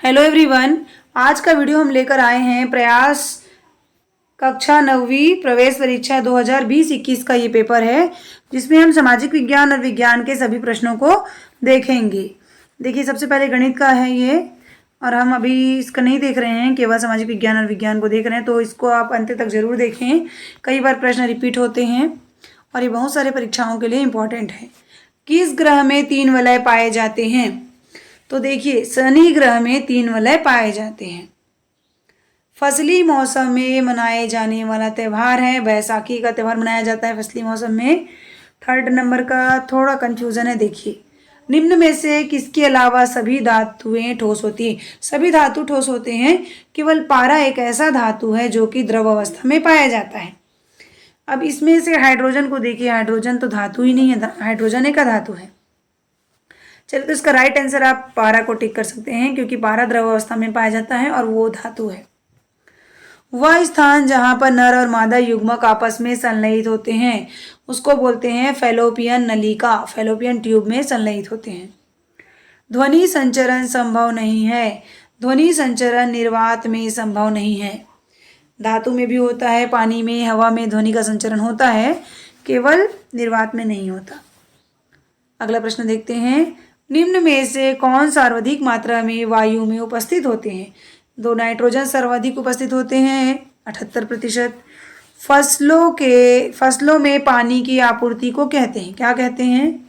Hello everyone. आज का video हम लेकर आए हैं प्रयास कक्षा 9वीं प्रवेश परीक्षा 2020-21 का ये पेपर है, जिसमें हम सामाजिक विज्ञान और विज्ञान के सभी प्रश्नों को देखेंगे। देखिए, सबसे पहले गणित का है ये, और हम अभी इसका नहीं देख रहे हैं, केवल सामाजिक विज्ञान और विज्ञान को देख रहे हैं, तो इसको आप अंत तक जरूर देखें। कई बार प्रश्न रिपीट होते हैं और ये बहुत सारे परीक्षाओं के लिए इम्पोर्टेंट है। किस ग्रह में 3 वलय पाए जाते हैं? तो देखिए, शनि ग्रह में 3 वलय पाए जाते हैं। फसली मौसम में मनाए जाने वाला त्यौहार है बैसाखी का त्यौहार मनाया जाता है फसली मौसम में। 3rd नंबर का थोड़ा कंफ्यूजन है। देखिए, निम्न में से किसके अलावा सभी धातुएं ठोस होती हैं? सभी धातु ठोस होते हैं, केवल पारा एक ऐसा धातु है जो कि द्रव अवस्था में पाया जाता है। अब इसमें से हाइड्रोजन को देखिए, हाइड्रोजन तो धातु ही नहीं है, हाइड्रोजन एक धातु है। चलिए, तो इसका राइट आंसर आप पारा को टिक कर सकते हैं, क्योंकि पारा द्रव अवस्था में पाया जाता है और वो धातु है। वह स्थान जहां पर नर और मादा युग्मक आपस में संलयित होते हैं उसको बोलते हैं फैलोपियन नलिका। फैलोपियन ट्यूब में संलयित होते हैं। ध्वनि संचरण संभव नहीं है। ध्वनि संचरण निर्वात में संभव नहीं है। धातु में भी होता है, पानी में, हवा में ध्वनि का संचरण होता है, केवल निर्वात में नहीं होता। अगला प्रश्न देखते हैं। निम्न में से कौन सर्वाधिक मात्रा में वायु में उपस्थित होते हैं? 2 नाइट्रोजन सर्वाधिक उपस्थित होते हैं 78%। फसलों में पानी की आपूर्ति को कहते हैं, क्या कहते हैं?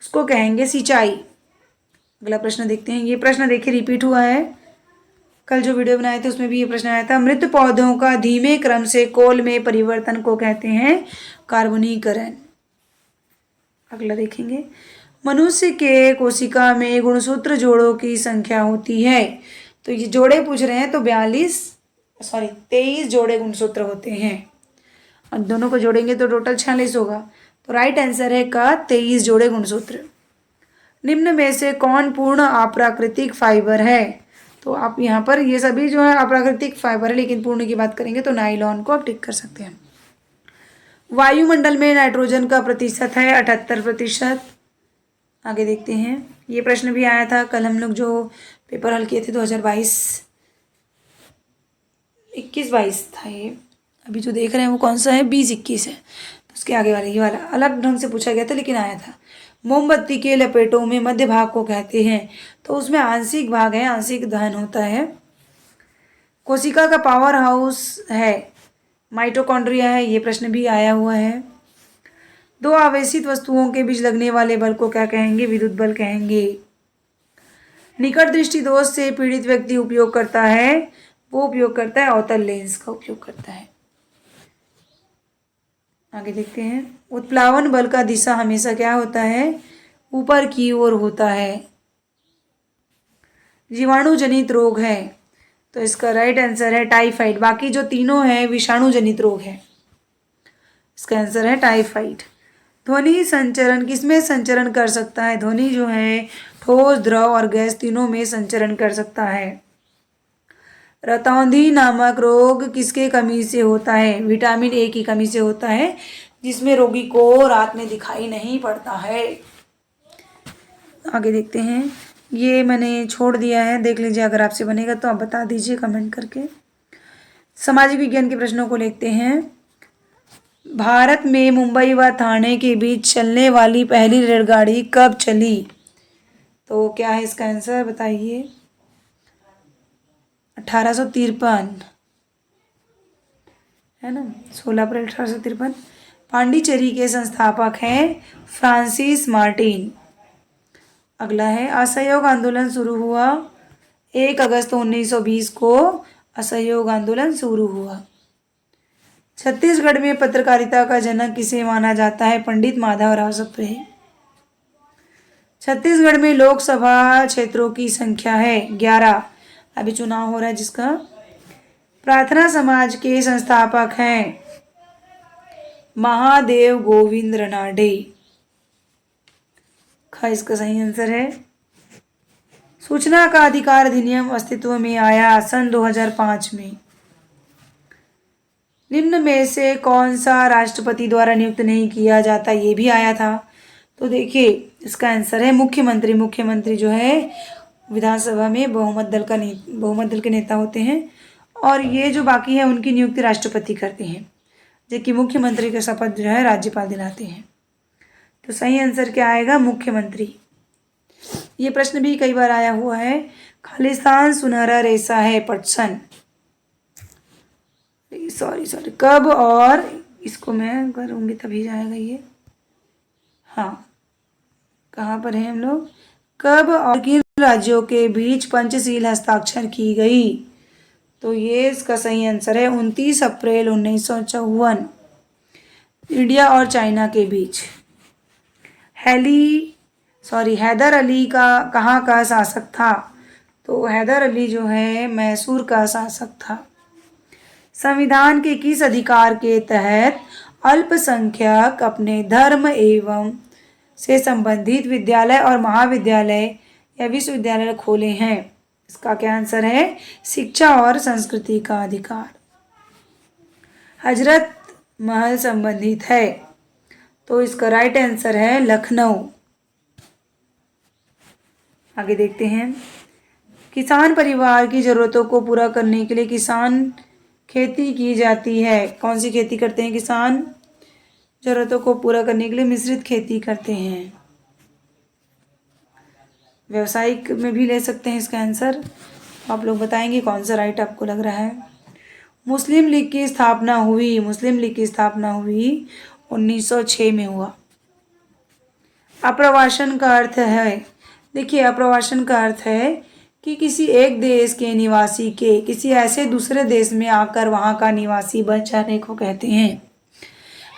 उसको कहेंगे सिंचाई। अगला प्रश्न देखते हैं। ये प्रश्न देखिए रिपीट हुआ है, कल जो वीडियो बनाए थे उसमें भी ये प्रश्न आया था। मृत पौधों का धीमे क्रम से कोल में परिवर्तन को कहते हैं कार्बनीकरण। अगला देखेंगे। मनुष्य के कोशिका में गुणसूत्र जोड़ों की संख्या होती है। तो ये जोड़े पूछ रहे हैं, तो 23 जोड़े गुणसूत्र होते हैं, और दोनों को जोड़ेंगे तो टोटल 46 होगा। तो राइट आंसर है का 23 जोड़े गुणसूत्र। निम्न में से कौन पूर्ण अप्राकृतिक फाइबर है? तो आप यहाँ पर ये सभी जो है अप्राकृतिक फाइबर है, लेकिन पूर्ण की बात करेंगे तो नाइलॉन को आप टिक कर सकते हैं। वायुमंडल में नाइट्रोजन का प्रतिशत है 78%। आगे देखते हैं। ये प्रश्न भी आया था कल, हम लोग जो पेपर हल किए थे 2021 था ये। अभी जो देख रहे हैं वो कौन सा है? 20-21 है, तो उसके आगे वाला ये वाला अलग ढंग से पूछा गया था, लेकिन आया था। मोमबत्ती के लपेटों में मध्य भाग को कहते हैं, तो उसमें आंशिक भाग है, आंशिक दहन होता है। कोशिका का पावर हाउस है माइटोकॉन्ड्रिया है, ये प्रश्न भी आया हुआ है। 2 आवेशित वस्तुओं के बीच लगने वाले बल को क्या कहेंगे? विद्युत बल कहेंगे। निकट दृष्टि दोष से पीड़ित व्यक्ति उपयोग करता है, वो उपयोग करता है अवतल लेंस का उपयोग करता है। आगे देखते हैं। उत्प्लावन बल का दिशा हमेशा क्या होता है? ऊपर की ओर होता है। जीवाणु जनित रोग है, तो इसका राइट आंसर है टाइफाइड। बाकी जो तीनों है विषाणु जनित रोग है, इसका आंसर है टाइफाइड। ध्वनि संचरण किसमें संचरण कर सकता है? ध्वनि जो है ठोस, द्रव और गैस तीनों में संचरण कर सकता है। रतौंधी नामक रोग किसके कमी से होता है? विटामिन ए की कमी से होता है, जिसमें रोगी को रात में दिखाई नहीं पड़ता है। आगे देखते हैं। ये मैंने छोड़ दिया है, देख लीजिए, अगर आपसे बनेगा तो आप बता दीजिए कमेंट करके। सामाजिक विज्ञान के प्रश्नों को लेते हैं। भारत में मुंबई व ठाणे के बीच चलने वाली पहली रेलगाड़ी कब चली? तो क्या है इसका आंसर बताइए? 1853 है ना, 16 अप्रैल 1853। पांडिचेरी के संस्थापक हैं फ्रांसिस मार्टिन। अगला है। असहयोग आंदोलन शुरू हुआ 1 अगस्त 1920 को असहयोग आंदोलन शुरू हुआ। छत्तीसगढ़ में पत्रकारिता का जनक किसे माना जाता है? पंडित माधवराव सप्रे। छत्तीसगढ़ में लोकसभा क्षेत्रों की संख्या है 11। अभी चुनाव हो रहा है जिसका। प्रार्थना समाज के संस्थापक हैं महादेव गोविंद रनाडे। इसका सही आंसर है। सूचना का अधिकार अधिनियम अस्तित्व में आया सन 2005 में। निम्न में से कौन सा राष्ट्रपति द्वारा नियुक्त नहीं किया जाता? ये भी आया था। तो देखिए, इसका आंसर है मुख्यमंत्री। मुख्यमंत्री जो है विधानसभा में बहुमत दल के नेता होते हैं। और ये जो बाकी है उनकी नियुक्ति राष्ट्रपति करते हैं, जबकि मुख्यमंत्री का शपथ जो है राज्यपाल दिलाते हैं। तो सही आंसर क्या आएगा? मुख्यमंत्री। ये प्रश्न भी कई बार आया हुआ है। खालिस्तान सुनहरा रेशा है पटसन, सॉरी कब, और इसको मैं करूँगी तभी जाएगा ये। हाँ, कहाँ पर है हम लोग? कब और किन राज्यों के बीच पंचशील हस्ताक्षर की गई? तो ये इसका सही आंसर है 29 अप्रैल 1954, इंडिया और चाइना के बीच। हैदर अली का कहाँ का शासक था? तो हैदर अली जो है मैसूर का शासक था। संविधान के किस अधिकार के तहत अल्पसंख्यक अपने धर्म एवं से संबंधित विद्यालय और महाविद्यालय या विश्वविद्यालय खोले हैं? इसका क्या आंसर है? शिक्षा और संस्कृति का अधिकार। हजरत महल संबंधित है, तो इसका राइट आंसर है लखनऊ। आगे देखते हैं। किसान परिवार की जरूरतों को पूरा करने के लिए किसान खेती की जाती है। कौन सी खेती करते हैं किसान? जरूरतों को पूरा करने के लिए मिश्रित खेती करते हैं। व्यावसायिक में भी ले सकते हैं इसका आंसर। आप लोग बताएंगे कौन सा राइट आपको लग रहा है। मुस्लिम लीग की स्थापना हुई 1906 में हुआ। अप्रवासन का अर्थ है, देखिए अप्रवासन का अर्थ है कि किसी एक देश के निवासी के किसी ऐसे दूसरे देश में आकर वहाँ का निवासी बन जाने को कहते हैं,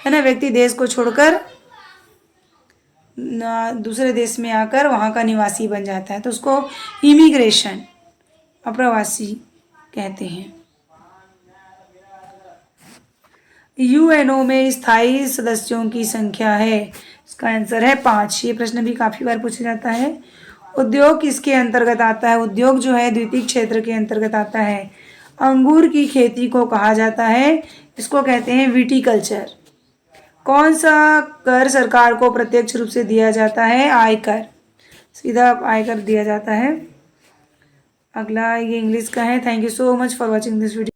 है ना। व्यक्ति देश को छोड़कर दूसरे देश में आकर वहाँ का निवासी बन जाता है, तो उसको इमिग्रेशन, अप्रवासी कहते हैं। यूएनओ में स्थायी सदस्यों की संख्या है। इसका आंसर है 5। ये प्रश्न भी काफ़ी बार पूछा जाता है। उद्योग किसके अंतर्गत आता है? उद्योग जो है द्वितीय क्षेत्र के अंतर्गत आता है। अंगूर की खेती को कहा जाता है, इसको कहते हैं विटीकल्चर। कौन सा कर सरकार को प्रत्यक्ष रूप से दिया जाता है? आयकर, सीधा आयकर दिया जाता है। अगला ये इंग्लिश का है। Thank you so much for watching this video.